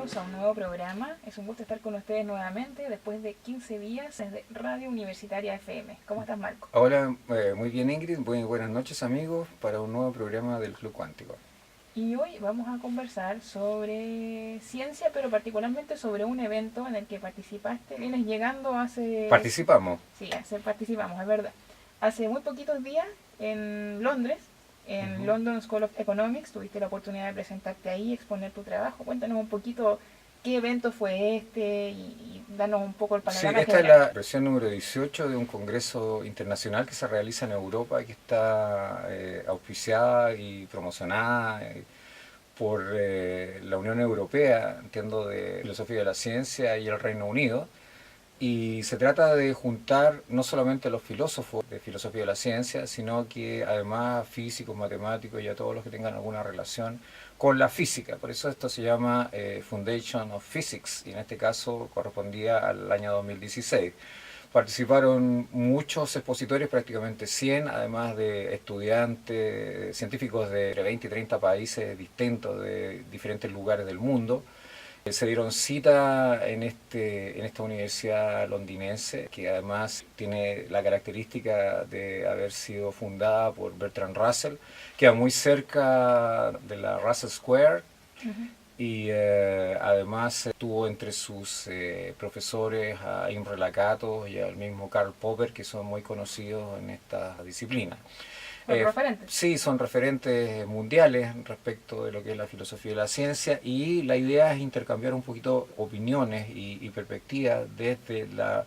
bienvenidos a un nuevo programa. Es un gusto estar con ustedes nuevamente después de 15 días desde Radio Universitaria FM. ¿Cómo estás, Marco? Hola, muy bien Ingrid, muy buenas noches amigos para un nuevo programa del Club Cuántico. Y hoy vamos a conversar sobre ciencia, pero particularmente sobre un evento en el que participaste. Vienes llegando hace... Participamos. Sí, participamos, es verdad. Hace muy poquitos días en Londres, en Ujú. London School of Economics, tuviste la oportunidad de presentarte ahí, exponer tu trabajo. Cuéntanos un poquito qué evento fue este y danos un poco el Sí, panorama esta es general. la versión número 18 de un congreso internacional que se realiza en Europa, que está auspiciada y promocionada por la Unión Europea, entiendo, de Filosofía de la Ciencia y el Reino Unido. Y se trata de juntar no solamente a los filósofos de filosofía de la ciencia, sino que además físicos, matemáticos y a todos los que tengan alguna relación con la física. Por eso esto se llama Foundation of Physics, y en este caso correspondía al año 2016. Participaron muchos expositores, prácticamente 100, además de estudiantes, científicos de 20 y 30 países distintos de diferentes lugares del mundo. Se dieron cita en esta universidad londinense, que además tiene la característica de haber sido fundada por Bertrand Russell, queda muy cerca de la Russell Square, Ujú. y además tuvo entre sus profesores a Imre Lakatos y al mismo Karl Popper, que son muy conocidos en esta disciplina. Son referentes. Sí, son referentes mundiales respecto de lo que es la filosofía y la ciencia, y la idea es intercambiar un poquito opiniones y perspectivas desde las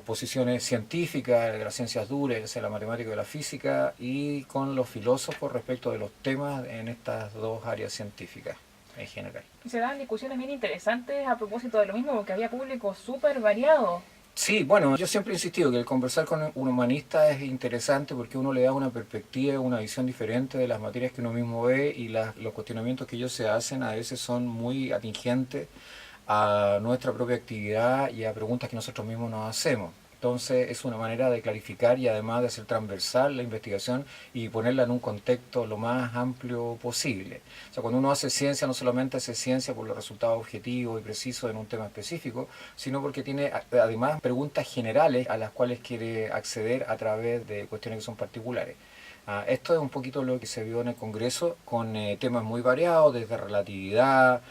posiciones científicas, de las ciencias duras, de la matemática y de la física, y con los filósofos respecto de los temas en estas dos áreas científicas en general. Y se daban discusiones bien interesantes a propósito de lo mismo, porque había público súper variado. Sí, bueno, yo siempre he insistido que el conversar con un humanista es interesante porque uno le da una perspectiva, una visión diferente de las materias que uno mismo ve, y los cuestionamientos que ellos se hacen a veces son muy atingentes a nuestra propia actividad y a preguntas que nosotros mismos nos hacemos. Entonces es una manera de clarificar y además de hacer transversal la investigación y ponerla en un contexto lo más amplio posible. O sea, cuando uno hace ciencia, no solamente hace ciencia por los resultados objetivos y precisos en un tema específico, sino porque tiene además preguntas generales a las cuales quiere acceder a través de cuestiones que son particulares. Esto es un poquito lo que se vio en el Congreso, con temas muy variados, desde relatividad,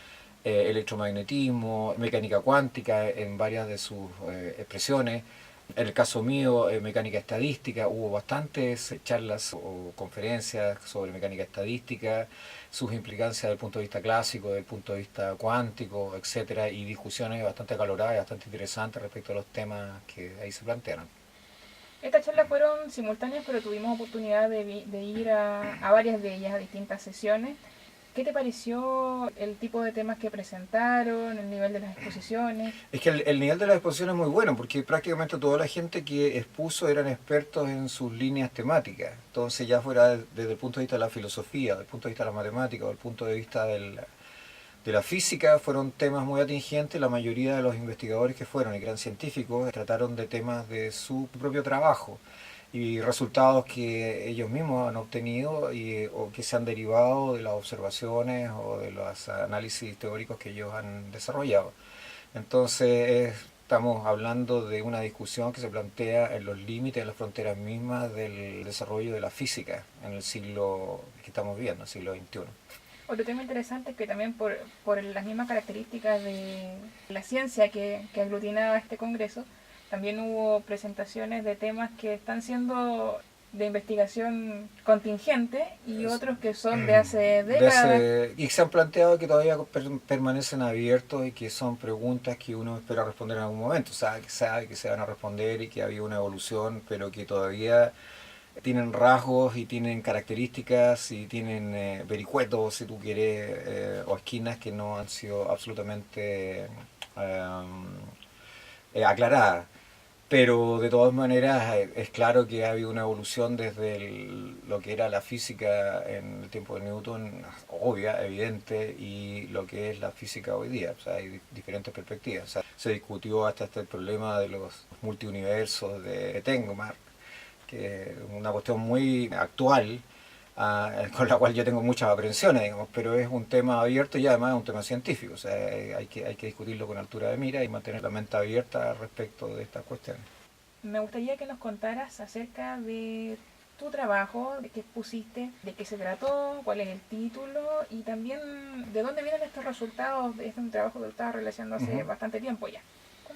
electromagnetismo, mecánica cuántica en varias de sus expresiones. En el caso mío, mecánica estadística, hubo bastantes charlas o conferencias sobre mecánica estadística, sus implicancias desde el punto de vista clásico, desde el punto de vista cuántico, etcétera, y discusiones bastante acaloradas y bastante interesantes respecto a los temas que ahí se plantearon. Estas charlas fueron simultáneas, pero tuvimos oportunidad de ir a varias de ellas, a distintas sesiones. ¿Qué te pareció el tipo de temas que presentaron, el nivel de las exposiciones? Es que el nivel de la exposición es muy bueno, porque prácticamente toda la gente que expuso eran expertos en sus líneas temáticas. Entonces, ya fuera desde el punto de vista de la filosofía, desde el punto de vista de la matemática, o del punto de vista de la física, fueron temas muy atingentes. La mayoría de los investigadores que fueron y que eran científicos trataron de temas de su propio trabajo y resultados que ellos mismos han obtenido o que se han derivado de las observaciones o de los análisis teóricos que ellos han desarrollado. Entonces estamos hablando de una discusión que se plantea en los límites, en las fronteras mismas del desarrollo de la física en el siglo que estamos viviendo, el siglo XXI. Otro tema interesante es que también por las mismas características de la ciencia que aglutinaba este congreso, también hubo presentaciones de temas que están siendo de investigación contingente y otros que son de hace décadas. Y se han planteado que todavía permanecen abiertos y que son preguntas que uno espera responder en algún momento. O sea, que sabe que se van a responder y que había una evolución, pero que todavía tienen rasgos y tienen características y tienen vericuetos, si tú quieres, o esquinas que no han sido absolutamente aclaradas. Pero de todas maneras es claro que ha habido una evolución desde lo que era la física en el tiempo de Newton, obvia, evidente, y lo que es la física hoy día. O sea, hay diferentes perspectivas. O sea, se discutió hasta el problema de los multiuniversos de Tengemar, que es una cuestión muy actual, con la cual yo tengo muchas aprensiones, digamos, pero es un tema abierto y además es un tema científico, o sea, hay que discutirlo con altura de mira y mantener la mente abierta respecto de estas cuestiones. Me gustaría que nos contaras acerca de tu trabajo, de qué expusiste, de qué se trató, cuál es el título y también de dónde vienen estos resultados. Este es un trabajo que tú estabas realizando hace bastante tiempo ya.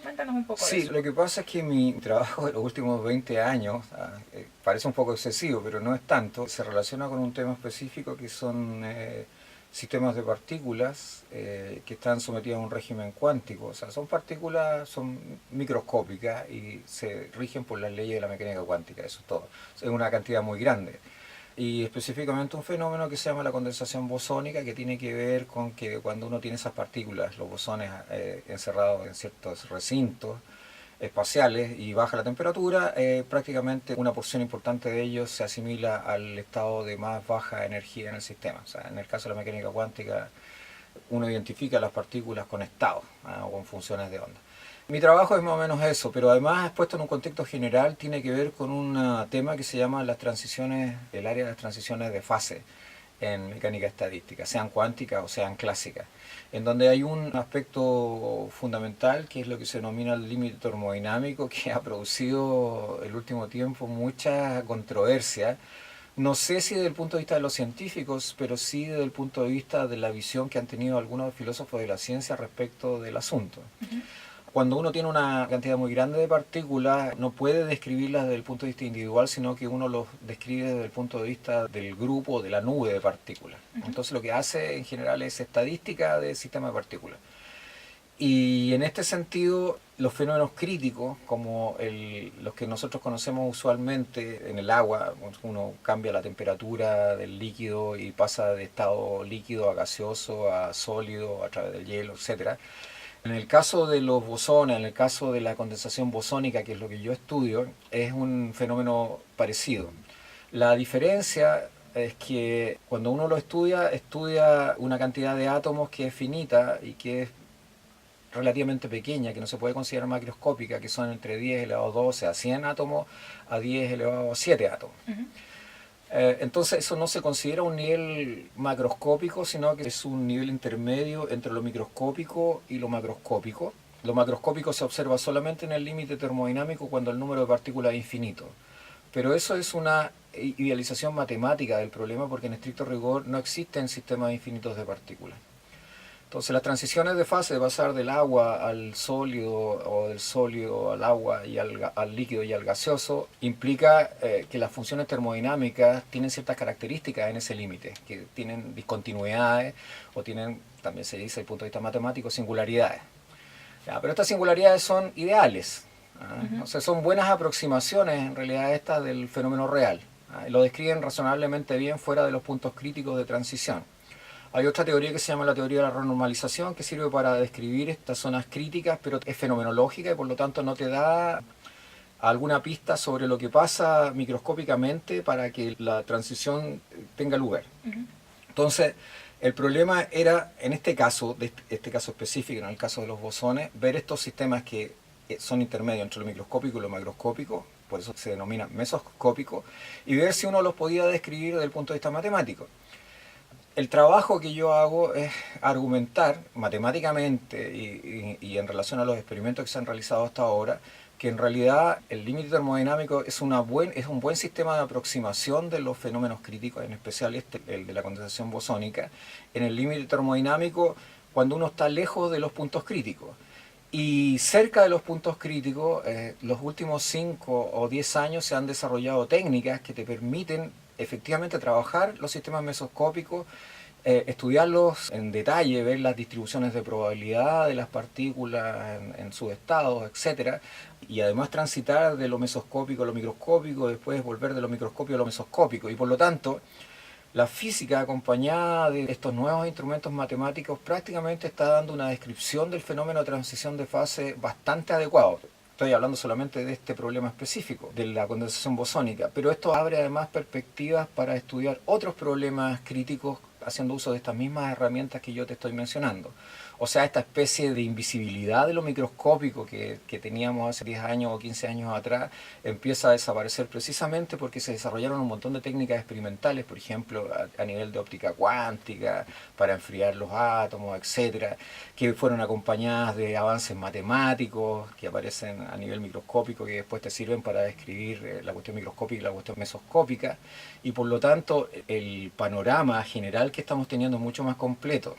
Cuéntanos un poco de Sí, eso. lo que pasa es que mi trabajo de los últimos 20 años, parece un poco excesivo, pero no es tanto, se relaciona con un tema específico que son sistemas de partículas que están sometidos a un régimen cuántico. O sea, son partículas, son microscópicas y se rigen por las leyes de la mecánica cuántica, eso es todo. Es una cantidad muy grande. Y específicamente un fenómeno que se llama la condensación bosónica, que tiene que ver con que cuando uno tiene esas partículas, los bosones encerrados en ciertos recintos espaciales y baja la temperatura, prácticamente una porción importante de ellos se asimila al estado de más baja energía en el sistema. O sea, en el caso de la mecánica cuántica, uno identifica las partículas con estados o con funciones de onda. Mi trabajo es más o menos eso, pero además expuesto en un contexto general tiene que ver con un tema que se llama las transiciones, el área de las transiciones de fase en mecánica estadística, sean cuánticas o sean clásicas, en donde hay un aspecto fundamental que es lo que se denomina el límite termodinámico, que ha producido el último tiempo mucha controversia. No sé si desde el punto de vista de los científicos, pero sí desde el punto de vista de la visión que han tenido algunos filósofos de la ciencia respecto del asunto. Cuando uno tiene una cantidad muy grande de partículas, no puede describirlas desde el punto de vista individual, sino que uno los describe desde el punto de vista del grupo, de la nube de partículas. Entonces lo que hace en general es estadística del sistema de partículas. Y en este sentido, los fenómenos críticos, como los que nosotros conocemos usualmente en el agua, uno cambia la temperatura del líquido y pasa de estado líquido a gaseoso, a sólido, a través del hielo, etc. En el caso de los bosones, en el caso de la condensación bosónica, que es lo que yo estudio, es un fenómeno parecido. La diferencia es que cuando uno lo estudia una cantidad de átomos que es finita y que es relativamente pequeña, que no se puede considerar macroscópica, que son entre 10 elevado a 12 a 100 átomos, a 10 elevado a 7 átomos. Entonces eso no se considera un nivel macroscópico, sino que es un nivel intermedio entre lo microscópico y lo macroscópico. Lo macroscópico se observa solamente en el límite termodinámico cuando el número de partículas es infinito. Pero eso es una idealización matemática del problema, porque en estricto rigor no existen sistemas infinitos de partículas. Entonces las transiciones de fase, de pasar del agua al sólido o del sólido al agua y al líquido y al gaseoso, implica que las funciones termodinámicas tienen ciertas características en ese límite, que tienen discontinuidades o tienen, también se dice desde el punto de vista matemático, singularidades. Ya, pero estas singularidades son ideales, o sea, son buenas aproximaciones en realidad estas del fenómeno real. Lo describen razonablemente bien fuera de los puntos críticos de transición. Hay otra teoría que se llama la teoría de la renormalización, que sirve para describir estas zonas críticas, pero es fenomenológica y por lo tanto no te da alguna pista sobre lo que pasa microscópicamente para que la transición tenga lugar. Entonces, el problema era, en este caso específico, en el caso de los bosones, ver estos sistemas que son intermedios entre lo microscópico y lo macroscópico, por eso se denomina mesoscópico, y ver si uno los podía describir desde el punto de vista matemático. El trabajo que yo hago es argumentar matemáticamente y en relación a los experimentos que se han realizado hasta ahora, que en realidad el límite termodinámico es un buen sistema de aproximación de los fenómenos críticos, en especial el de la condensación bosónica, en el límite termodinámico cuando uno está lejos de los puntos críticos. Y cerca de los puntos críticos, los últimos 5 o 10 años se han desarrollado técnicas que te permiten efectivamente trabajar los sistemas mesoscópicos, estudiarlos en detalle, ver las distribuciones de probabilidad de las partículas en sus estados, etc. Y además transitar de lo mesoscópico a lo microscópico, después volver de lo microscópico a lo mesoscópico. Y por lo tanto, la física acompañada de estos nuevos instrumentos matemáticos prácticamente está dando una descripción del fenómeno de transición de fase bastante adecuado. Estoy hablando solamente de este problema específico, de la condensación bosónica, pero esto abre además perspectivas para estudiar otros problemas críticos haciendo uso de estas mismas herramientas que yo te estoy mencionando. O sea, esta especie de invisibilidad de lo microscópico que teníamos hace 10 años o 15 años atrás empieza a desaparecer precisamente porque se desarrollaron un montón de técnicas experimentales, por ejemplo, a nivel de óptica cuántica, para enfriar los átomos, etcétera, que fueron acompañadas de avances matemáticos que aparecen a nivel microscópico, que después te sirven para describir la cuestión microscópica y la cuestión mesoscópica, y por lo tanto el panorama general que estamos teniendo es mucho más completo.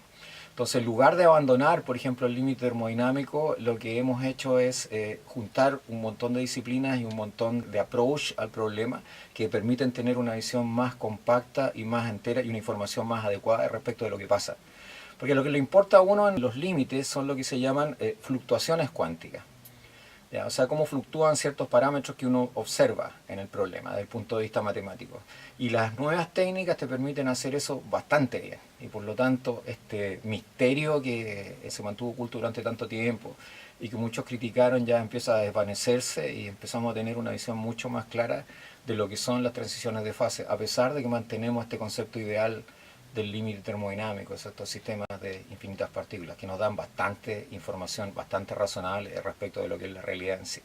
Entonces, en lugar de abandonar, por ejemplo, el límite termodinámico, lo que hemos hecho es juntar un montón de disciplinas y un montón de approach al problema que permiten tener una visión más compacta y más entera y una información más adecuada respecto de lo que pasa. Porque lo que le importa a uno en los límites son lo que se llaman fluctuaciones cuánticas. ¿Ya? O sea, cómo fluctúan ciertos parámetros que uno observa en el problema desde el punto de vista matemático. Y las nuevas técnicas te permiten hacer eso bastante bien. Y por lo tanto, este misterio que se mantuvo oculto durante tanto tiempo y que muchos criticaron ya empieza a desvanecerse y empezamos a tener una visión mucho más clara de lo que son las transiciones de fase, a pesar de que mantenemos este concepto ideal del límite termodinámico, estos sistemas de infinitas partículas que nos dan bastante información, bastante razonable respecto de lo que es la realidad en sí.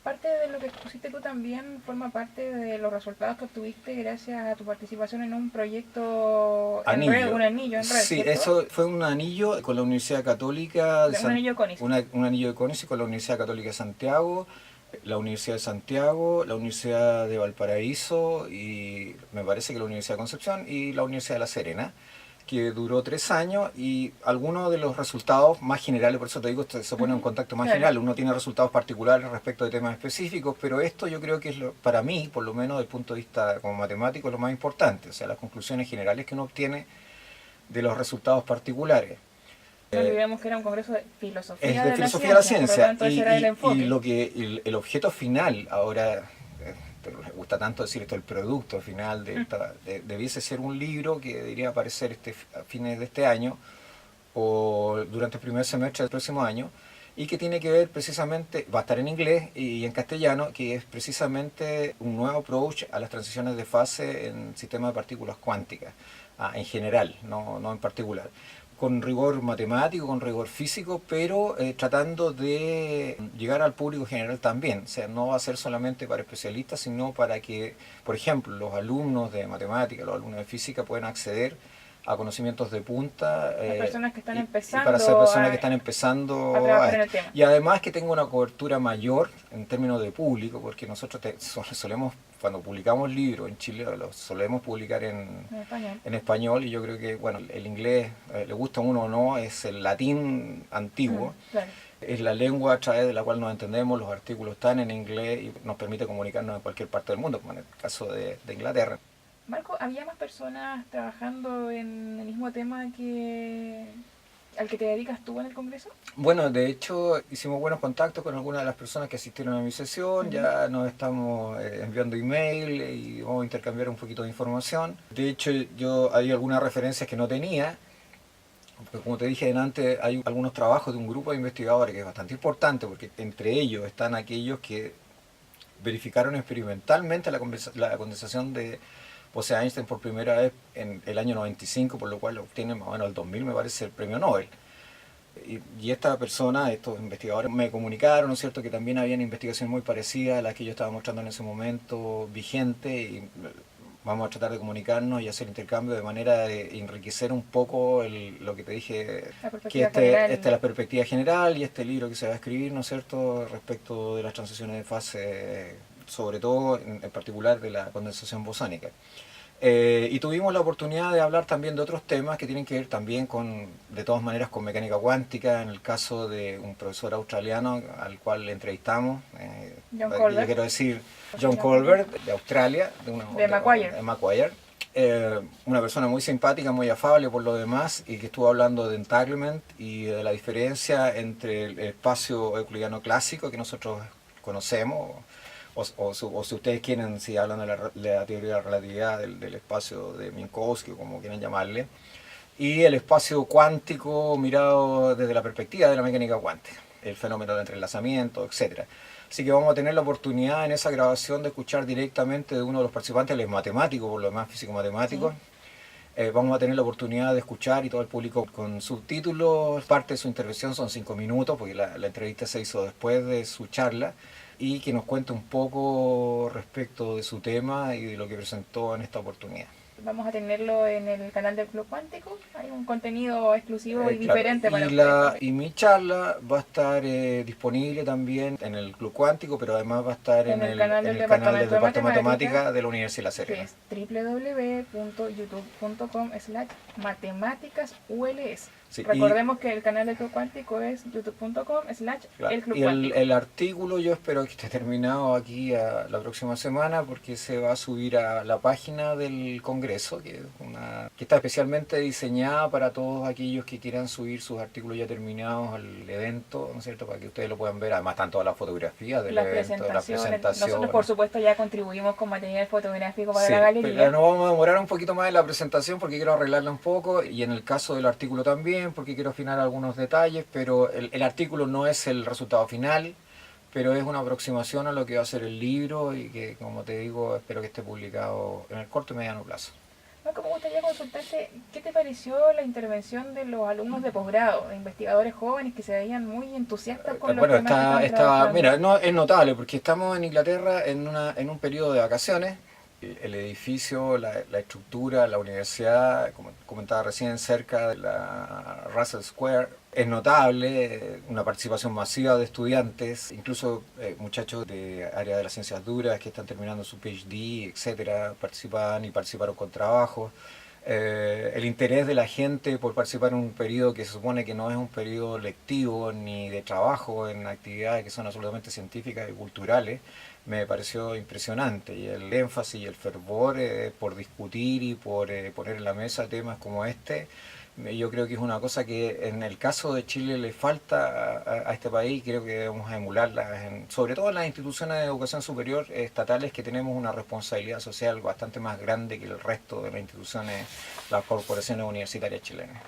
Parte de lo que expusiste tú también forma parte de los resultados que obtuviste gracias a tu participación en un proyecto en red, un anillo en red. Sí, ¿cierto? eso fue un anillo con la Universidad Católica de un anillo CONICET. un anillo de CONICET con la Universidad Católica de Santiago, la Universidad de Santiago, la Universidad de Valparaíso y me parece que la Universidad de Concepción y la Universidad de La Serena, que duró 3 años y algunos de los resultados más generales, por eso te digo, se pone en contacto más general, uno tiene resultados particulares respecto de temas específicos, pero esto yo creo que es para mí, por lo menos desde el punto de vista como matemático, lo más importante, o sea, las conclusiones generales que uno obtiene de los resultados particulares. No olvidemos que era un congreso de filosofía, Es de filosofía de la ciencia, por lo tanto, ese era el enfoque. y lo que el objeto final, ahora pero me gusta tanto decir esto, el producto final debiese ser un libro que debería aparecer a fines de este año o durante el primer semestre del próximo año y que tiene que ver precisamente, va a estar en inglés y en castellano, que es precisamente un nuevo approach a las transiciones de fase en sistemas de partículas cuánticas, en general, no en particular, con rigor matemático, con rigor físico, pero tratando de llegar al público general también. O sea, no va a ser solamente para especialistas, sino para que, por ejemplo, los alumnos de matemática, los alumnos de física puedan acceder a conocimientos de punta personas que están empezando y para ser personas que están empezando a trabajar en el tema. Y además que tenga una cobertura mayor en términos de público, porque nosotros solemos, cuando publicamos libros en Chile, los solemos publicar en español, y yo creo que, bueno, el inglés, le gusta a uno o no, es el latín antiguo. Claro. Es la lengua a través de la cual nos entendemos, los artículos están en inglés y nos permite comunicarnos en cualquier parte del mundo, como en el caso de Inglaterra. Marco, ¿había más personas trabajando en el mismo tema al que te dedicas tú en el Congreso? Bueno, de hecho hicimos buenos contactos con algunas de las personas que asistieron a mi sesión, ya nos estamos enviando email y vamos a intercambiar un poquito de información. De hecho, hay algunas referencias que no tenía, porque como te dije antes, hay algunos trabajos de un grupo de investigadores que es bastante importante, porque entre ellos están aquellos que verificaron experimentalmente la condensación de Bose-Einstein por primera vez en el año 95, por lo cual obtiene más o menos el 2000, me parece, el premio Nobel. Y esta persona, estos investigadores, me comunicaron, ¿no es cierto?, que también habían investigaciones muy parecidas a las que yo estaba mostrando en ese momento, vigente, y vamos a tratar de comunicarnos y hacer intercambio de manera de enriquecer un poco lo que te dije, que la perspectiva general y este libro que se va a escribir, ¿no es cierto?, respecto de las transiciones de fase, sobre todo en particular de la condensación bosónica. Y tuvimos la oportunidad de hablar también de otros temas que tienen que ver también de todas maneras con mecánica cuántica, en el caso de un profesor australiano al cual le entrevistamos, yo quiero decir John Colbert, de Australia, de Macquarie. Una persona muy simpática, muy afable por lo demás, y que estuvo hablando de entanglement y de la diferencia entre el espacio euclidiano clásico que nosotros conocemos, o si ustedes quieren, si hablan de la teoría de la relatividad del espacio de Minkowski, o como quieran llamarle, y el espacio cuántico mirado desde la perspectiva de la mecánica cuántica, el fenómeno de entrelazamiento, etc. Así que vamos a tener la oportunidad en esa grabación de escuchar directamente de uno de los participantes, él es matemático, por lo demás físico-matemático, Vamos a tener la oportunidad de escuchar y todo el público con subtítulos. Parte de su intervención son 5 minutos, porque la entrevista se hizo después de su charla, y que nos cuente un poco respecto de su tema y de lo que presentó en esta oportunidad. Vamos a tenerlo en el canal del Club Cuántico. Hay un contenido exclusivo y Claro, diferente para ustedes. y mi charla va a estar disponible también en el Club Cuántico, pero además va a estar En el canal del canal del Departamento Departamento de de Matemática, Matemática de la Universidad de La que Serena. es www.youtube.com/matemáticasuls. Sí, Recordemos que el canal del Club Cuántico es youtube.com/el Club y Cuántico. el artículo yo espero que esté terminado aquí la próxima semana, porque se va a subir a la página del Congreso, que está especialmente diseñada para todos aquellos que quieran subir sus artículos ya terminados al evento, ¿no es cierto? Para que ustedes lo puedan ver. Además están todas las fotografías del evento, las presentaciones. Nosotros por supuesto ya contribuimos con material fotográfico para Sí, la galería. pero nos vamos a demorar un poquito más en la presentación porque quiero arreglarla un poco, y en el caso del artículo también, porque quiero afinar algunos detalles, pero el artículo no es el resultado final, pero es una aproximación a lo que va a ser el libro, y que, como te digo, espero que esté publicado en el corto y mediano plazo. Marco, me gustaría consultarte, ¿qué te pareció la intervención de los alumnos de posgrado, de investigadores jóvenes que se veían muy entusiastas con los temas que están trabajando? Mira, no, es notable porque estamos en Inglaterra en un periodo de vacaciones. El edificio, la estructura, la universidad, como comentaba recién, cerca de la Russell Square, es notable, una participación masiva de estudiantes, incluso muchachos de área de las ciencias duras que están terminando su PhD, etcétera, participaron con trabajos. El interés de la gente por participar en un periodo que se supone que no es un periodo lectivo ni de trabajo en actividades que son absolutamente científicas y culturales, me pareció impresionante. Y el énfasis y el fervor por discutir y por poner en la mesa temas como este, yo creo que es una cosa que en el caso de Chile le falta a este país. Creo que debemos emularla, sobre todo en las instituciones de educación superior estatales, que tenemos una responsabilidad social bastante más grande que el resto de las instituciones, las corporaciones universitarias chilenas.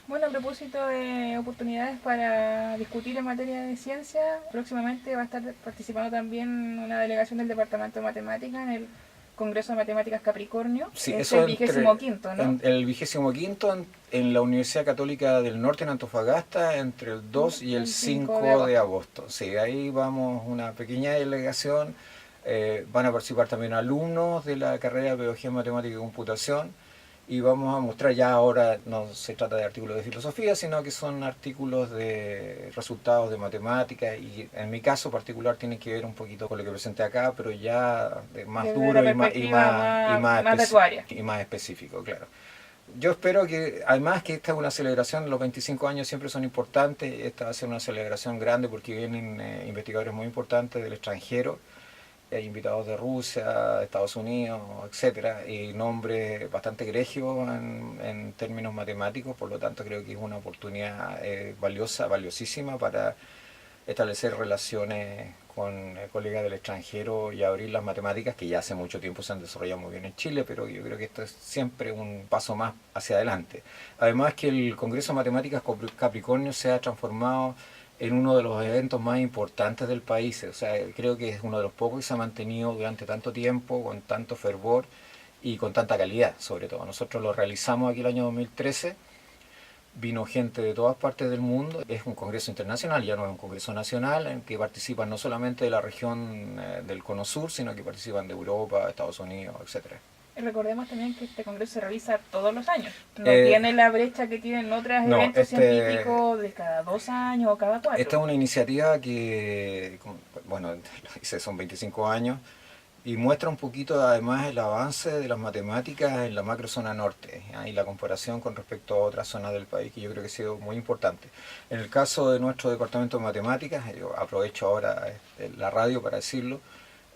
Bueno, a propósito de oportunidades para discutir en materia de ciencia, próximamente va a estar participando también una delegación del Departamento de Matemáticas en el Congreso de Matemáticas Capricornio. Sí, es eso el 25º, ¿no? El 25º en la Universidad Católica del Norte en Antofagasta, entre el 2 y el 5 de agosto. Sí, ahí vamos una pequeña delegación. Van a participar también alumnos de la carrera de Pedagogía en Matemática y Computación, y vamos a mostrar, ya ahora no se trata de artículos de filosofía, sino que son artículos de resultados de matemáticas, y en mi caso particular tiene que ver un poquito con lo que presenté acá, pero ya más Desde duro la y más de tu área. y más específico, claro. Yo espero que, además, que esta es una celebración, los 25 años siempre son importantes, esta va a ser una celebración grande porque vienen investigadores muy importantes del extranjero. Hay invitados de Rusia, de Estados Unidos, etcétera, y nombres bastante egregios en términos matemáticos. Por lo tanto, creo que es una oportunidad valiosísima para establecer relaciones con colegas del extranjero y abrir las matemáticas, que ya hace mucho tiempo se han desarrollado muy bien en Chile, pero yo creo que esto es siempre un paso más hacia adelante. Además, que el Congreso de Matemáticas Capricornio se ha transformado en uno de los eventos más importantes del país. O sea, creo que es uno de los pocos que se ha mantenido durante tanto tiempo, con tanto fervor y con tanta calidad, sobre todo. Nosotros lo realizamos aquí el año 2013, vino gente de todas partes del mundo. Es un congreso internacional, ya no es un congreso nacional, en que participan no solamente de la región del Cono Sur, sino que participan de Europa, Estados Unidos, etcétera. Recordemos también que este congreso se realiza todos los años. No tiene la brecha que tienen otros eventos científicos de cada 2 años o cada 4. Esta es una iniciativa que, bueno, son 25 años, y muestra un poquito además el avance de las matemáticas en la macrozona norte, y la comparación con respecto a otras zonas del país, que yo creo que ha sido muy importante. En el caso de nuestro departamento de matemáticas, yo aprovecho ahora la radio para decirlo,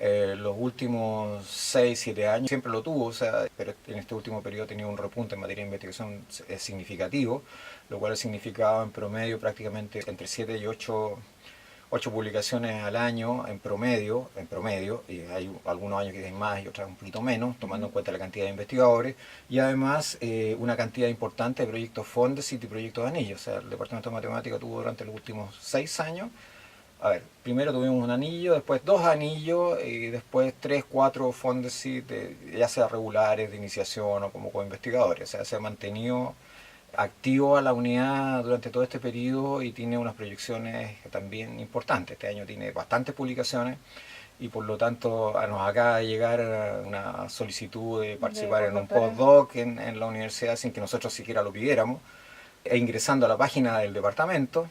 los últimos 6-7 años siempre lo tuvo, o sea, pero en este último periodo ha tenido un repunte en materia de investigación significativo, lo cual ha significado en promedio prácticamente entre 7 y 8 publicaciones al año en promedio, y hay algunos años que hay más y otros un poquito menos, tomando en cuenta la cantidad de investigadores, y además una cantidad importante de proyectos Fondesit y proyectos Anillo. O sea, el Departamento de Matemática tuvo durante los últimos 6 años A ver, primero tuvimos un anillo, después 2 anillos y después 3, 4 Fondesit, ya sea regulares, de iniciación o como co-investigadores. O sea, se ha mantenido activo a la unidad durante todo este periodo y tiene unas proyecciones también importantes. Este año tiene bastantes publicaciones y por lo tanto nos acaba de llegar una solicitud de participar en un postdoc en la universidad sin que nosotros siquiera lo pidiéramos, e ingresando a la página del departamento,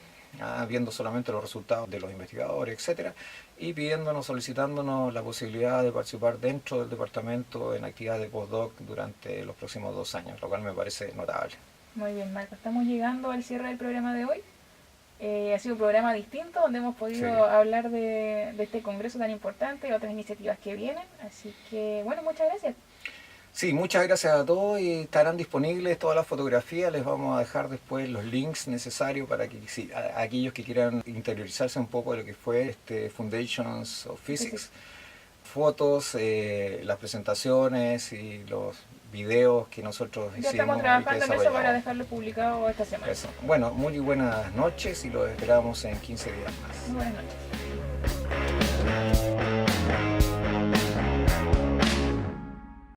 viendo solamente los resultados de los investigadores, etcétera, y pidiéndonos, solicitándonos la posibilidad de participar dentro del departamento en actividades de postdoc durante los próximos 2 años, lo cual me parece notable. Muy bien, Marco. Estamos llegando al cierre del programa de hoy. Ha sido un programa distinto donde hemos podido hablar de este congreso tan importante y otras iniciativas que vienen. Así que, bueno, muchas gracias. Sí, muchas gracias a todos y estarán disponibles todas las fotografías. Les vamos a dejar después los links necesarios para que aquellos que quieran interiorizarse un poco de lo que fue este Foundations of Physics. Fotos, las presentaciones y los videos que nosotros hicimos. Ya estamos trabajando en eso para dejarlo publicado esta semana. Eso. Bueno, muy buenas noches y los esperamos en 15 días más. Muy buenas noches.